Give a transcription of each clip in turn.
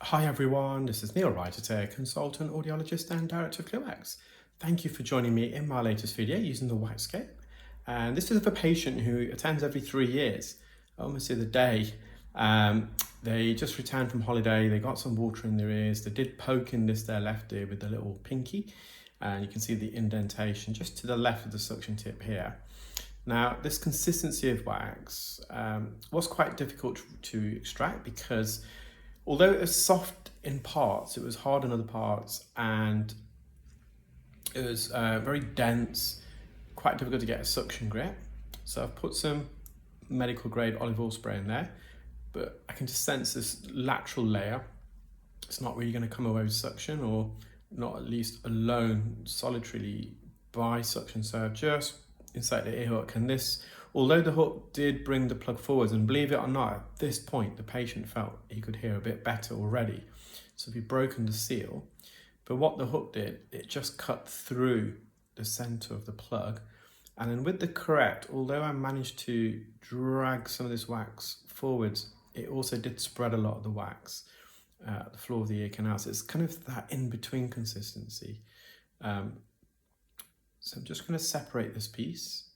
Hi everyone, this is Neel Raithatha, consultant, audiologist and director of Clearwax. Thank you for joining me in my latest video using the WAXscope. And this is of a patient who attends every 3 years, almost the other day. They just returned from holiday, they got some water in their ears, they did poke in their left ear with the little pinky, and you can see the indentation just to the left of the suction tip here. Now, this consistency of wax was quite difficult to extract because although it was soft in parts, it was hard in other parts, and it was very dense, quite difficult to get a suction grip. So I've put some medical grade olive oil spray in there, but I can just sense this lateral layer. It's not really going to come away with suction, or not at least alone, solitarily by suction. So I've just inside the ear hook, and this, although the hook did bring the plug forwards, and believe it or not, at this point the patient felt he could hear a bit better already. So we've broken the seal, but what the hook did, it just cut through the center of the plug. And then with the correct, although I managed to drag some of this wax forwards, it also did spread a lot of the wax at the floor of the ear canal. So it's kind of that in-between consistency. So I'm just going to separate this piece,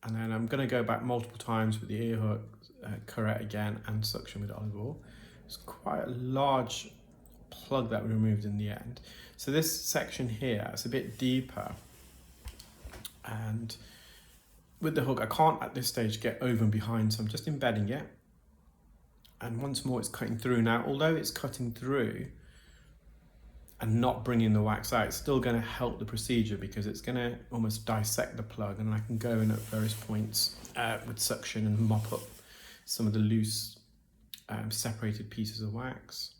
and then I'm going to go back multiple times with the ear hook, correct again, and suction with olive oil. It's quite a large plug that we removed in the end. So this section here, it's a bit deeper, and with the hook I can't at this stage get over and behind, so I'm just embedding it, and once more it's cutting through. Now, although it's cutting through and not bringing the wax out, it's still going to help the procedure because it's going to almost dissect the plug, and I can go in at various points with suction and mop up some of the loose separated pieces of wax.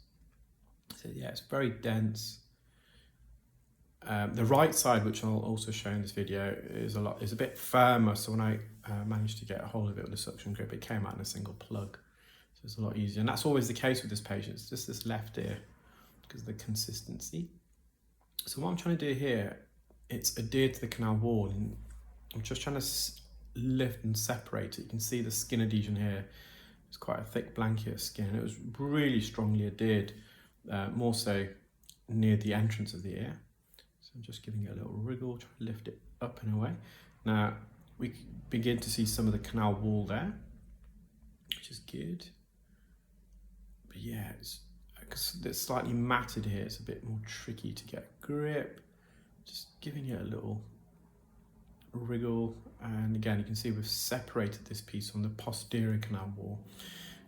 So yeah, it's very dense. The right side, which I'll also show in this video, is a bit firmer, so when I managed to get a hold of it with a suction grip, it came out in a single plug, so it's a lot easier. And that's always the case with this patient, it's just this left ear because of the consistency. So what I'm trying to do here, it's adhered to the canal wall, and I'm just trying to lift and separate it. You can see the skin adhesion here. It's quite a thick blanket of skin. It was really strongly adhered, more so near the entrance of the ear. So I'm just giving it a little wriggle, try to lift it up and away. Now we begin to see some of the canal wall there, which is good. But yeah, it's slightly matted here, it's a bit more tricky to get a grip. Just giving it a little wriggle, and again you can see we've separated this piece from the posterior canal wall,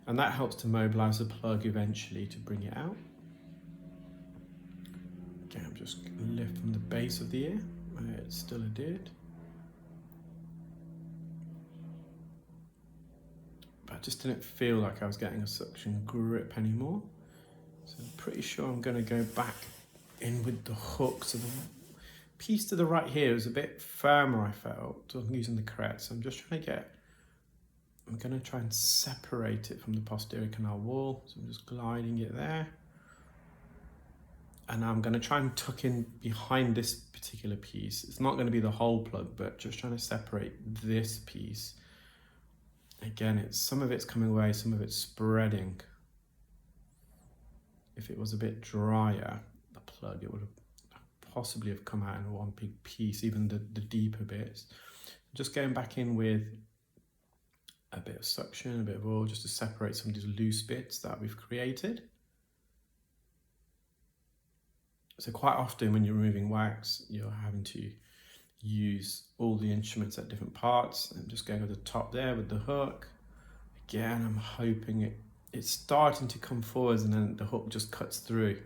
and that helps to mobilize the plug eventually to bring it out. Again, I'm just going to lift from the base of the ear where it's still adhered, but I just didn't feel like I was getting a suction grip anymore. So I'm pretty sure I'm going to go back in with the hook. So the piece to the right here is a bit firmer, I felt, so I'm using the correct. So I'm just trying to I'm going to try and separate it from the posterior canal wall. So I'm just gliding it there. And now I'm going to try and tuck in behind this particular piece. It's not going to be the whole plug, but just trying to separate this piece. Again, some of it's coming away, some of it's spreading. If it was a bit drier, the plug, it would have possibly have come out in one big piece, even the deeper bits. Just going back in with a bit of suction, a bit of oil, just to separate some of these loose bits that we've created. So quite often when you're removing wax, you're having to use all the instruments at different parts. I'm just going over the top there with the hook. Again, I'm hoping it's starting to come forwards, and then the hook just cuts through.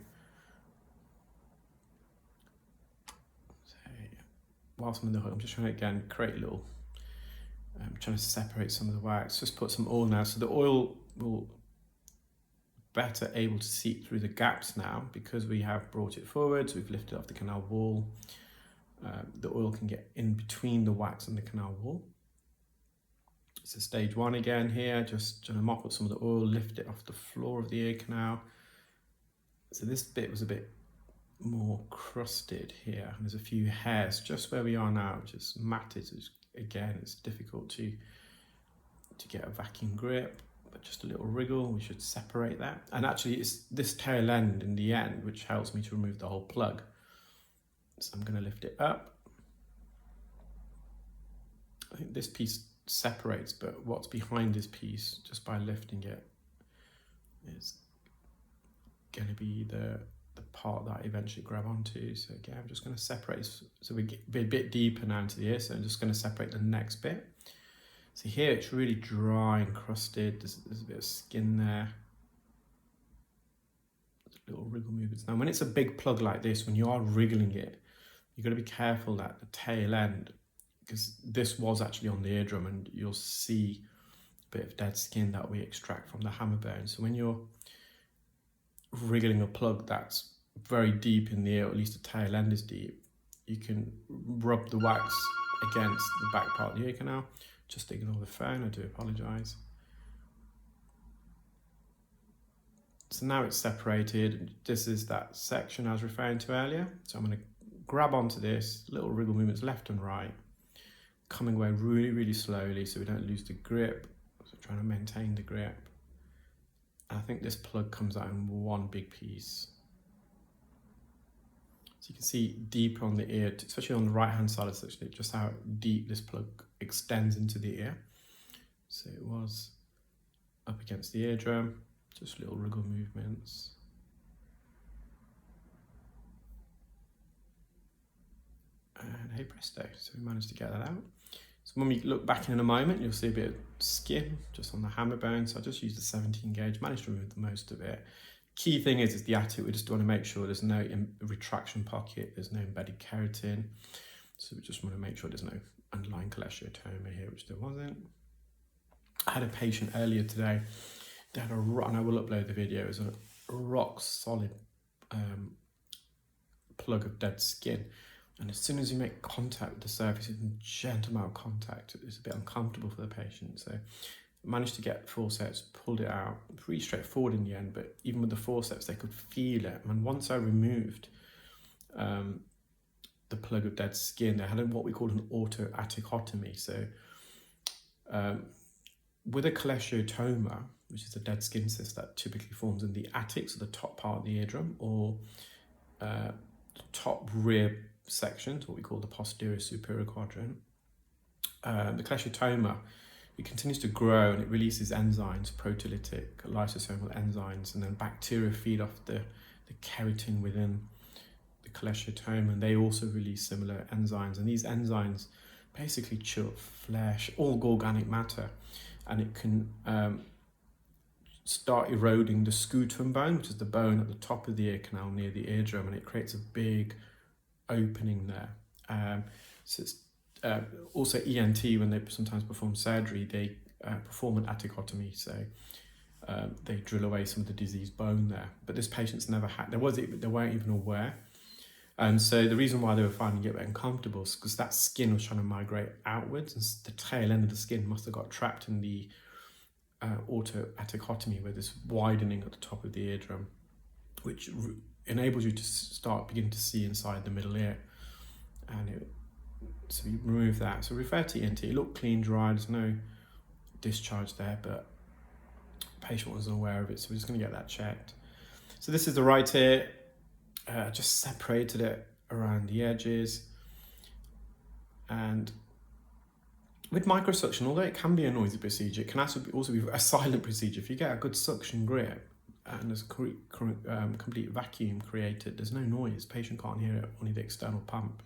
So whilst I'm in the hook, I'm just trying to again create a little, I'm trying to separate some of the wax. Just put some oil now, so the oil will better able to seep through the gaps now because we have brought it forwards, we've lifted off the canal wall. The oil can get in between the wax and the canal wall. So stage one again here, just trying to mop up some of the oil, lift it off the floor of the ear canal. So this bit was a bit more crusted here, and there's a few hairs just where we are now, which is matted. So again, it's difficult to get a vacuum grip. but just a little wriggle, we should separate that. And actually it's this tail end in the end which helps me to remove the whole plug. So I'm going to lift it up. I think this piece separates, but what's behind this piece, just by lifting it, is going to be the part that I eventually grab onto. So again, I'm just going to separate, so we get a bit deeper now into the ear, so I'm just going to separate the next bit. So here it's really dry and crusted, there's a bit of skin there. There's little wriggle movements. Now when it's a big plug like this, when you are wriggling it, you've got to be careful that the tail end, because this was actually on the eardrum, and you'll see a bit of dead skin that we extract from the hammer bone. So when you're wriggling a plug that's very deep in the ear, or at least the tail end is deep, you can rub the wax against the back part of the ear canal. Just ignore the phone, I do apologise. So now it's separated. This is that section I was referring to earlier. So I'm going to grab onto this, little wriggle movements left and right, coming away really, really slowly so we don't lose the grip. So trying to maintain the grip. And I think this plug comes out in one big piece. So you can see deeper on the ear, especially on the right hand side, essentially just how deep this plug extends into the ear. So it was up against the eardrum, just little wriggle movements. And hey presto, so we managed to get that out. So when we look back in a moment, you'll see a bit of skin just on the hammer bone. So I just used the 17 gauge, managed to remove the most of it. Key thing is the attic. We just want to make sure there's no retraction pocket, there's no embedded keratin. So we just want to make sure there's no underlying cholesteatoma here, which there wasn't. I had a patient earlier today, they had and I will upload the video, it was a rock solid plug of dead skin. And as soon as you make contact with the surface, it's a gentle amount of contact, it's a bit uncomfortable for the patient. So managed to get forceps, pulled it out, pretty straightforward in the end, but even with the forceps, they could feel it. And once I removed the plug of dead skin, they had what we call an autoaticotomy. So with a cholesteatoma, which is a dead skin cyst that typically forms in the attic, so the top part of the eardrum, or the top rear section, what we call the posterior superior quadrant, the cholesteatoma, it continues to grow and it releases enzymes, proteolytic, lysosomal enzymes, and then bacteria feed off the keratin within the cholesteatoma, and they also release similar enzymes. And these enzymes basically chew up flesh, all organic matter, and it can start eroding the scutum bone, which is the bone at the top of the ear canal near the eardrum, and it creates a big opening there. So it's also ENT, when they sometimes perform surgery, they perform an aticotomy, so they drill away some of the diseased bone there. But this patient's never had, they weren't even aware. And so the reason why they were finding it uncomfortable is because that skin was trying to migrate outwards, and the tail end of the skin must have got trapped in the autoaticotomy, where there's widening at the top of the eardrum, which enables you to begin to see inside the middle ear. And so we remove that. So refer to ENT. It looked clean, dry, there's no discharge there, but the patient wasn't aware of it, so we're just going to get that checked. So this is the right ear. Just separated it around the edges. And with microsuction, although it can be a noisy procedure, it can also be a silent procedure. If you get a good suction grip and there's a complete vacuum created, there's no noise, the patient can't hear it, only the external pump.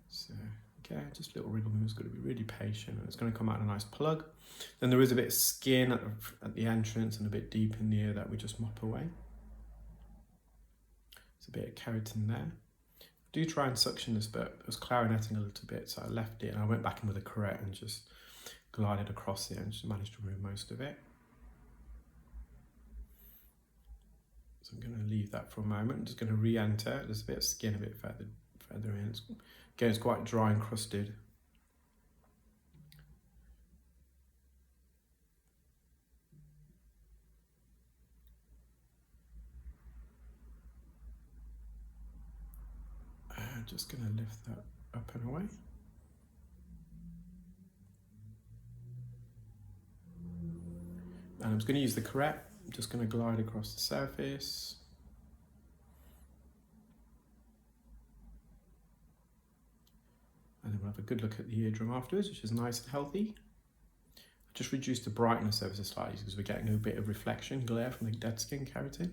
So, okay, just little wriggle movements, got to be really patient, and it's going to come out in a nice plug. Then there is a bit of skin at the entrance and a bit deep in the ear that we just mop away. There's a bit of keratin there. Do try and suction this, but it was clarineting a little bit, so I left it and I went back in with a curette and just glided across it and just managed to remove most of it. So I'm going to leave that for a moment. I'm just going to re-enter. There's a bit of skin a bit further in. Again, it's quite dry and crusted. Just going to lift that up and away. And I'm just going to use the correct. I'm just going to glide across the surface. And then we'll have a good look at the eardrum afterwards, which is nice and healthy. I just reduced the brightness ever so slightly because we're getting a bit of reflection glare from the dead skin keratin.